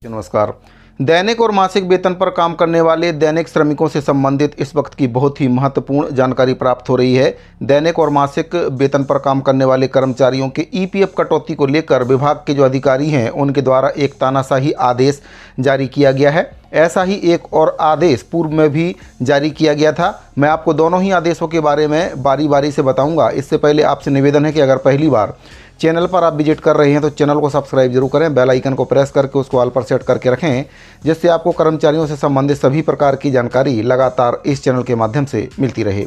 नमस्कार। दैनिक और मासिक वेतन पर काम करने वाले दैनिक श्रमिकों से संबंधित इस वक्त की बहुत ही महत्वपूर्ण जानकारी प्राप्त हो रही है। दैनिक और मासिक वेतन पर काम करने वाले कर्मचारियों के ईपीएफ कटौती को लेकर विभाग के जो अधिकारी हैं उनके द्वारा एक तानाशाही आदेश जारी किया गया है। ऐसा ही एक और आदेश पूर्व में भी जारी किया गया था। मैं आपको दोनों ही आदेशों के बारे में बारी बारी से बताऊंगा। इससे पहले आपसे निवेदन है कि अगर पहली बार चैनल पर आप विजिट कर रहे हैं तो चैनल को सब्सक्राइब जरूर करें, बेल आइकन को प्रेस करके उसको ऑल पर सेट करके रखें, जिससे आपको कर्मचारियों से संबंधित सभी प्रकार की जानकारी लगातार इस चैनल के माध्यम से मिलती रहे।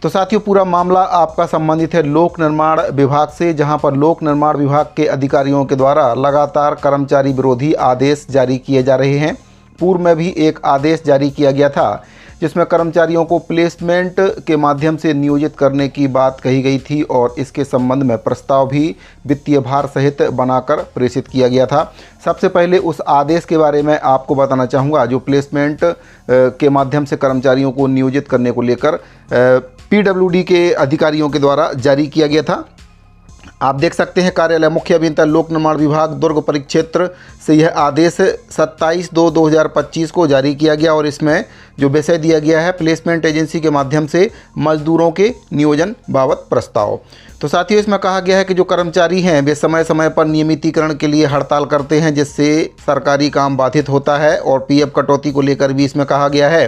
तो साथियों, पूरा मामला आपका संबंधित है लोक निर्माण विभाग से, जहां पर लोक निर्माण विभाग के अधिकारियों के द्वारा लगातार कर्मचारी विरोधी आदेश जारी किए जा रहे हैं। पूर्व में भी एक आदेश जारी किया गया था जिसमें कर्मचारियों को प्लेसमेंट के माध्यम से नियोजित करने की बात कही गई थी और इसके संबंध में प्रस्ताव भी वित्तीय भार सहित बनाकर प्रेषित किया गया था। सबसे पहले उस आदेश के बारे में आपको बताना चाहूँगा जो प्लेसमेंट के माध्यम से कर्मचारियों को नियोजित करने को लेकर पीडब्ल्यूडी के अधिकारियों के द्वारा जारी किया गया था। आप देख सकते हैं कार्यालय मुख्य अभियंता लोक निर्माण विभाग दुर्ग परिक्षेत्र से यह आदेश 27/2/2025 को जारी किया गया और इसमें जो विषय दिया गया है प्लेसमेंट एजेंसी के माध्यम से मजदूरों के नियोजन बाबत प्रस्ताव। तो साथियों, इसमें कहा गया है कि जो कर्मचारी हैं वे समय समय पर नियमितीकरण के लिए हड़ताल करते हैं, जिससे सरकारी काम बाधित होता है। और पीएफ कटौती को लेकर भी इसमें कहा गया है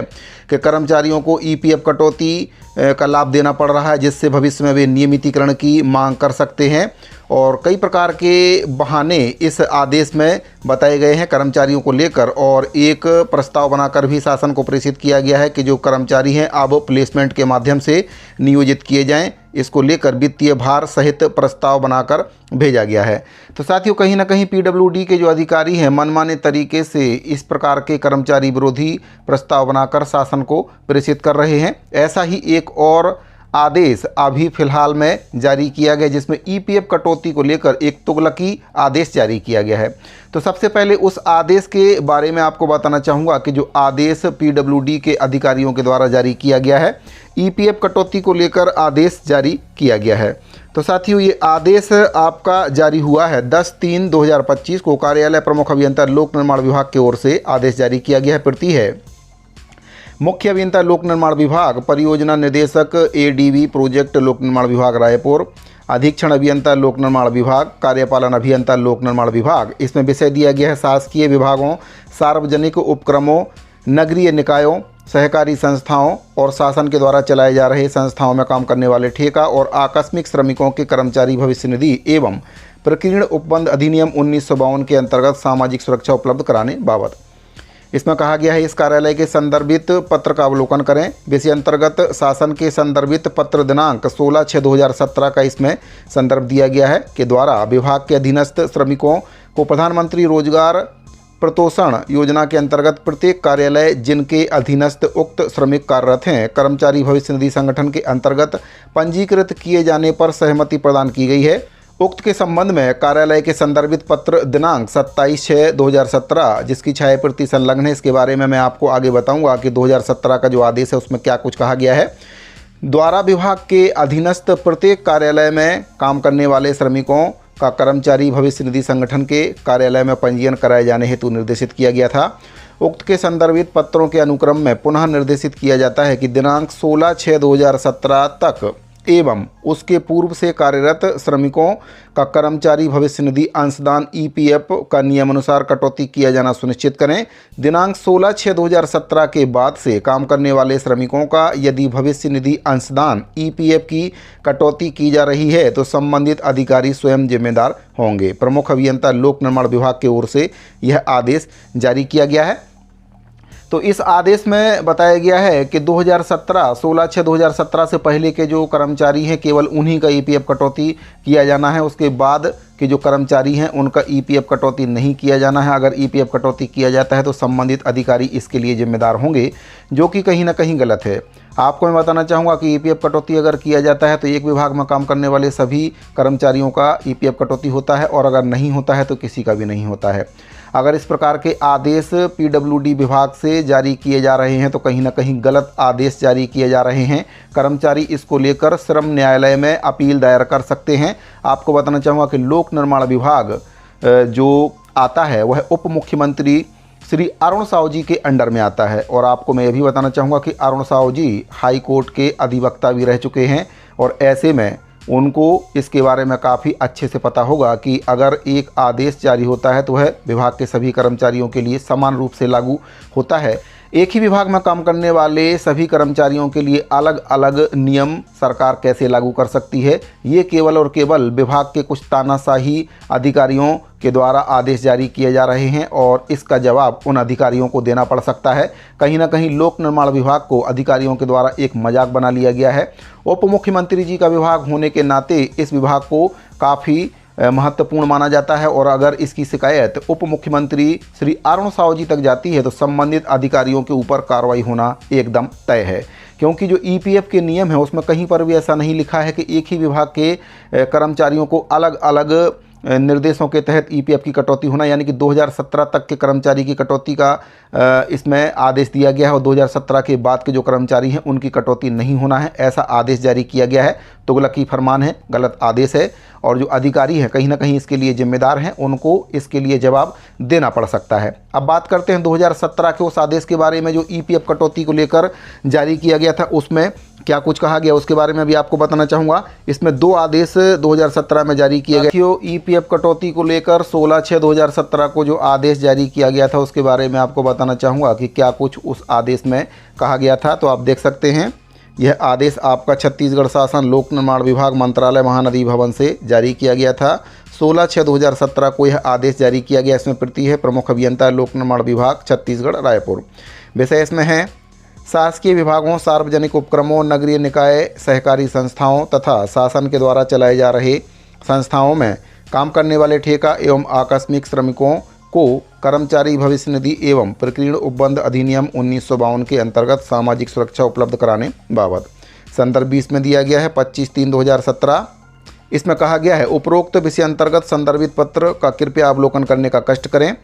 कि कर्मचारियों को ईपीएफ कटौती का लाभ देना पड़ रहा है, जिससे भविष्य में वे नियमितीकरण की मांग कर सकते हैं। और कई प्रकार के बहाने इस आदेश में बताए गए हैं कर्मचारियों को लेकर, और एक प्रस्ताव बनाकर भी शासन को प्रेषित किया गया है कि जो कर्मचारी हैं अब प्लेसमेंट के माध्यम से नियोजित किए जाएं। इसको लेकर वित्तीय भार सहित प्रस्ताव बनाकर भेजा गया है। तो साथियों, कहीं ना कहीं पीडब्ल्यूडी के जो अधिकारी हैं मनमाने तरीके से इस प्रकार के कर्मचारी विरोधी प्रस्ताव बनाकर शासन को प्रेषित कर रहे हैं। ऐसा ही एक और आदेश अभी फिलहाल में जारी किया गया जिसमें ईपीएफ कटौती को लेकर एक तुगलकी आदेश जारी किया गया है। तो सबसे पहले उस आदेश के बारे में आपको बताना चाहूँगा कि जो आदेश पीडब्ल्यूडी के अधिकारियों के द्वारा जारी किया गया है, ईपीएफ कटौती को लेकर आदेश जारी किया गया है। तो साथियों, ये आदेश आपका जारी हुआ है 10/3/2025 को कार्यालय प्रमुख अभियंता लोक निर्माण विभाग की ओर से आदेश जारी किया गया है। प्रति है मुख्य अभियंता लोक निर्माण विभाग, परियोजना निदेशक एडीवी प्रोजेक्ट लोक निर्माण विभाग रायपुर, अधीक्षण अभियंता लोक निर्माण विभाग, कार्यपालन अभियंता लोक निर्माण विभाग। इसमें विषय दिया गया है शासकीय विभागों, सार्वजनिक उपक्रमों, नगरीय निकायों, सहकारी संस्थाओं और शासन के द्वारा चलाए जा रहे संस्थाओं में काम करने वाले ठेका और आकस्मिक श्रमिकों के कर्मचारी भविष्य निधि एवं प्रकीर्ण उपबंध अधिनियम 1952 के अंतर्गत सामाजिक सुरक्षा उपलब्ध कराने बाबत। इसमें कहा गया है इस कार्यालय के संदर्भित पत्र का अवलोकन करें। विषय अंतर्गत शासन के संदर्भित पत्र दिनांक 16/6/2017 का इसमें संदर्भ दिया गया है के द्वारा विभाग के अधीनस्थ श्रमिकों को प्रधानमंत्री रोजगार प्रोत्साहन योजना के अंतर्गत प्रत्येक कार्यालय जिनके अधीनस्थ उक्त श्रमिक कार्यरत हैं कर्मचारी भविष्य निधि संगठन के अंतर्गत पंजीकृत किए जाने पर सहमति प्रदान की गई है। उक्त के संबंध में कार्यालय के संदर्भित पत्र दिनांक 27/6/2017 जिसकी छाया प्रति संलग्न है, इसके बारे में मैं आपको आगे बताऊंगा कि 2017 का जो आदेश है उसमें क्या कुछ कहा गया है। द्वारा विभाग के अधीनस्थ प्रत्येक कार्यालय में काम करने वाले श्रमिकों का कर्मचारी भविष्य निधि संगठन के कार्यालय में पंजीयन कराए जाने हेतु निर्देशित किया गया था। उक्त के संदर्भित पत्रों के अनुक्रम में पुनः निर्देशित किया जाता है कि दिनांक 16/6/2017 तक एवं उसके पूर्व से कार्यरत श्रमिकों का कर्मचारी भविष्य निधि अंशदान ईपीएफ का नियमानुसार कटौती किया जाना सुनिश्चित करें। दिनांक 16/6/2017 के बाद से काम करने वाले श्रमिकों का यदि भविष्य निधि अंशदान ईपीएफ की कटौती की जा रही है तो संबंधित अधिकारी स्वयं जिम्मेदार होंगे। प्रमुख अभियंता लोक निर्माण विभाग की ओर से यह आदेश जारी किया गया है। तो इस आदेश में बताया गया है कि 16/6/2017 से पहले के जो कर्मचारी हैं केवल उन्हीं का ईपीएफ कटौती किया जाना है। उसके बाद के जो कर्मचारी हैं उनका ईपीएफ कटौती नहीं किया जाना है। अगर ईपीएफ कटौती किया जाता है तो संबंधित अधिकारी इसके लिए जिम्मेदार होंगे, जो कि कहीं ना कहीं गलत है। आपको मैं बताना चाहूँगा कि ईपीएफ कटौती अगर किया जाता है तो एक विभाग में काम करने वाले सभी कर्मचारियों का ईपीएफ कटौती होता है, और अगर नहीं होता है तो किसी का भी नहीं होता है। अगर इस प्रकार के आदेश पीडब्ल्यूडी विभाग से जारी किए जा रहे हैं तो कहीं ना कहीं गलत आदेश जारी किए जा रहे हैं। कर्मचारी इसको लेकर श्रम न्यायालय में अपील दायर कर सकते हैं। आपको बताना चाहूँगा कि लोक निर्माण विभाग जो आता है वह उप मुख्यमंत्री श्री अरुण साहू जी के अंडर में आता है। और आपको मैं ये भी बताना चाहूँगा कि अरुण साहू जी हाई कोर्ट के अधिवक्ता भी रह चुके हैं और ऐसे में उनको इसके बारे में काफ़ी अच्छे से पता होगा कि अगर एक आदेश जारी होता है तो वह विभाग के सभी कर्मचारियों के लिए समान रूप से लागू होता है। एक ही विभाग में काम करने वाले सभी कर्मचारियों के लिए अलग अलग नियम सरकार कैसे लागू कर सकती है, ये केवल और केवल विभाग के कुछ तानाशाही अधिकारियों के द्वारा आदेश जारी किए जा रहे हैं और इसका जवाब उन अधिकारियों को देना पड़ सकता है। कहीं ना कहीं लोक निर्माण विभाग को अधिकारियों के द्वारा एक मजाक बना लिया गया है। उप मुख्यमंत्री जी का विभाग होने के नाते इस विभाग को काफ़ी महत्वपूर्ण माना जाता है और अगर इसकी शिकायत उप मुख्यमंत्री श्री अरुण साहू जी तक जाती है तो संबंधित अधिकारियों के ऊपर कार्रवाई होना एकदम तय है, क्योंकि जो ईपीएफ के नियम है उसमें कहीं पर भी ऐसा नहीं लिखा है कि एक ही विभाग के कर्मचारियों को अलग अलग निर्देशों के तहत ईपीएफ की कटौती होना, यानी कि 2017 तक के कर्मचारी की कटौती का इसमें आदेश दिया गया है और 2017 के बाद के जो कर्मचारी हैं उनकी कटौती नहीं होना है, ऐसा आदेश जारी किया गया है। तुगलकी फरमान है, गलत आदेश है और जो अधिकारी हैं कहीं ना कहीं इसके लिए जिम्मेदार हैं, उनको इसके लिए जवाब देना पड़ सकता है। अब बात करते हैं 2017 के उस आदेश के बारे में जो ईपीएफ कटौती को लेकर जारी किया गया था, उसमें क्या कुछ कहा गया उसके बारे में भी आपको बताना चाहूँगा। इसमें 2 आदेश 2017 में जारी किए गए। ईपीएफ कटौती को लेकर 16/6/2017 को जो आदेश जारी किया गया था उसके बारे में आपको बताना चाहूँगा कि क्या कुछ उस आदेश में कहा गया था। तो आप देख सकते हैं, यह आदेश आपका छत्तीसगढ़ शासन लोक निर्माण विभाग मंत्रालय महानदी भवन से जारी किया गया था। 16/6/2017 को यह आदेश जारी किया गया। इसमें प्रति है प्रमुख अभियंता लोक निर्माण विभाग छत्तीसगढ़ रायपुर। विषय इसमें है शासकीय विभागों, सार्वजनिक उपक्रमों, नगरीय निकाय, सहकारी संस्थाओं तथा शासन के द्वारा चलाए जा रहे संस्थाओं में काम करने वाले ठेका एवं आकस्मिक श्रमिकों को कर्मचारी भविष्य निधि एवं प्रकीर्ण उपबंध अधिनियम 1952 के अंतर्गत सामाजिक सुरक्षा उपलब्ध कराने बाबत। संदर्भ 20 में दिया गया है 25/3/2017। इसमें कहा गया है उपरोक्त विषय अंतर्गत संदर्भित पत्र का कृपया अवलोकन करने का कष्ट करें।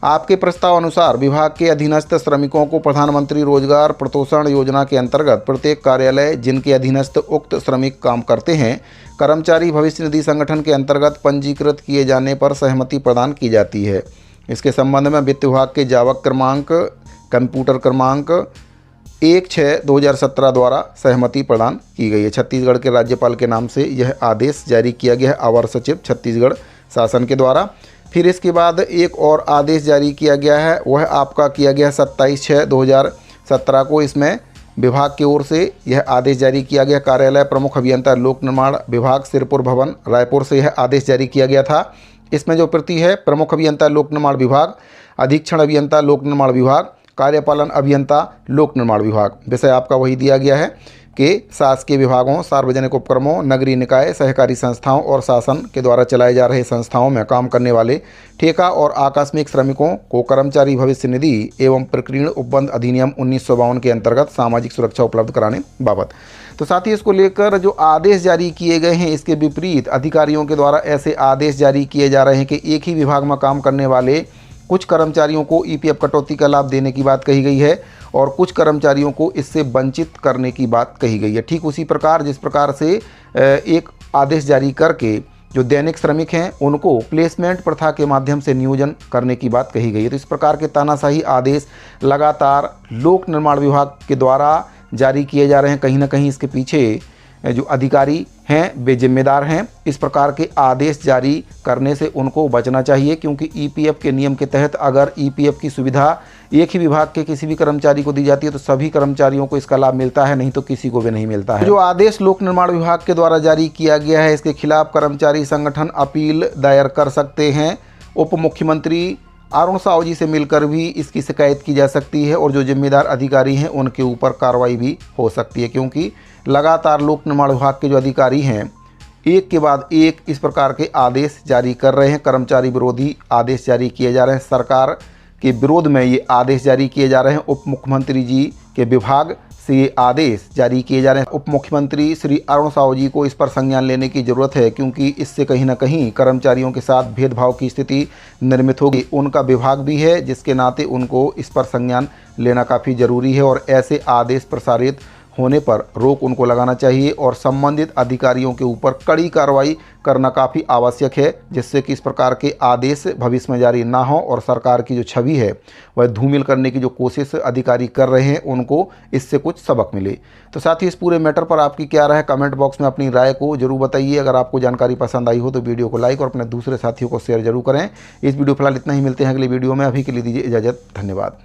आपके प्रस्ताव अनुसार विभाग के अधीनस्थ श्रमिकों को प्रधानमंत्री रोजगार प्रोत्साहन योजना के अंतर्गत प्रत्येक कार्यालय जिनके अधीनस्थ उक्त श्रमिक काम करते हैं कर्मचारी भविष्य निधि संगठन के अंतर्गत पंजीकृत किए जाने पर सहमति प्रदान की जाती है। इसके संबंध में वित्त विभाग के जावक क्रमांक कंप्यूटर क्रमांक 1/6/2017 द्वारा सहमति प्रदान की गई है। छत्तीसगढ़ के राज्यपाल के नाम से यह आदेश जारी किया गया है अवर सचिव छत्तीसगढ़ शासन के द्वारा। फिर इसके बाद एक और आदेश जारी किया गया है, वह आपका किया गया 27/6/2017 को। इसमें विभाग की ओर से यह आदेश जारी किया गया। कार्यालय प्रमुख अभियंता लोक निर्माण विभाग सिरपुर भवन रायपुर से यह आदेश जारी किया गया था। इसमें जो प्रति है प्रमुख अभियंता लोक निर्माण विभाग, अधीक्षण अभियंता लोक निर्माण विभाग, कार्यपालन अभियंता लोक निर्माण विभाग। विषय आपका वही दिया गया है कि शासकीय विभागों, सार्वजनिक उपक्रमों, नगरीय निकाय, सहकारी संस्थाओं और शासन के द्वारा चलाए जा रहे संस्थाओं में काम करने वाले ठेका और आकस्मिक श्रमिकों को कर्मचारी भविष्य निधि एवं प्रकीर्ण उपबंध अधिनियम 1952 के अंतर्गत सामाजिक सुरक्षा उपलब्ध कराने बाबत। तो साथ ही इसको लेकर जो आदेश जारी किए गए हैं इसके विपरीत अधिकारियों के द्वारा ऐसे आदेश जारी किए जा रहे हैं कि एक ही विभाग में काम करने वाले कुछ कर्मचारियों को ईपीएफ कटौती का लाभ देने की बात कही गई है और कुछ कर्मचारियों को इससे वंचित करने की बात कही गई है। ठीक उसी प्रकार जिस प्रकार से एक आदेश जारी करके जो दैनिक श्रमिक हैं उनको प्लेसमेंट प्रथा के माध्यम से नियोजन करने की बात कही गई है। तो इस प्रकार के तानाशाही आदेश लगातार लोक निर्माण विभाग के द्वारा जारी किए जा रहे हैं। कहीं ना कहीं इसके पीछे जो अधिकारी हैं वे जिम्मेदार हैं। इस प्रकार के आदेश जारी करने से उनको बचना चाहिए, क्योंकि ईपीएफ के नियम के तहत अगर ईपीएफ की सुविधा एक ही विभाग के किसी भी कर्मचारी को दी जाती है तो सभी कर्मचारियों को इसका लाभ मिलता है, नहीं तो किसी को भी नहीं मिलता है। जो आदेश लोक निर्माण विभाग के द्वारा जारी किया गया है इसके खिलाफ कर्मचारी संगठन अपील दायर कर सकते हैं। उप मुख्यमंत्री अरुण साहू जी से मिलकर भी इसकी शिकायत की जा सकती है और जो जिम्मेदार अधिकारी हैं उनके ऊपर कार्रवाई भी हो सकती है, क्योंकि लगातार लोक निर्माण विभाग के जो अधिकारी हैं एक के बाद एक इस प्रकार के आदेश जारी कर रहे हैं। कर्मचारी विरोधी आदेश जारी किए जा रहे हैं, सरकार के विरोध में ये आदेश जारी किए जा रहे हैं। उप मुख्यमंत्री जी के विभाग से ये आदेश जारी किए जा रहे हैं। उप मुख्यमंत्री श्री अरुण साहू जी को इस पर संज्ञान लेने की ज़रूरत है, क्योंकि इससे कहीं ना कहीं कर्मचारियों के साथ भेदभाव की स्थिति निर्मित होगी। उनका विभाग भी है जिसके नाते उनको इस पर संज्ञान लेना काफ़ी ज़रूरी है और ऐसे आदेश प्रसारित होने पर रोक उनको लगाना चाहिए और संबंधित अधिकारियों के ऊपर कड़ी कार्रवाई करना काफ़ी आवश्यक है, जिससे कि इस प्रकार के आदेश भविष्य में जारी ना हो और सरकार की जो छवि है वह धूमिल करने की जो कोशिश अधिकारी कर रहे हैं उनको इससे कुछ सबक मिले। तो साथ ही इस पूरे मैटर पर आपकी क्या राय है, कमेंट बॉक्स में अपनी राय को जरूर बताइए। अगर आपको जानकारी पसंद आई हो तो वीडियो को लाइक और अपने दूसरे साथियों को शेयर जरूर करें। इस वीडियो फिलहाल इतना ही, मिलते हैं अगली वीडियो में। अभी के लिए दीजिए इजाज़त, धन्यवाद।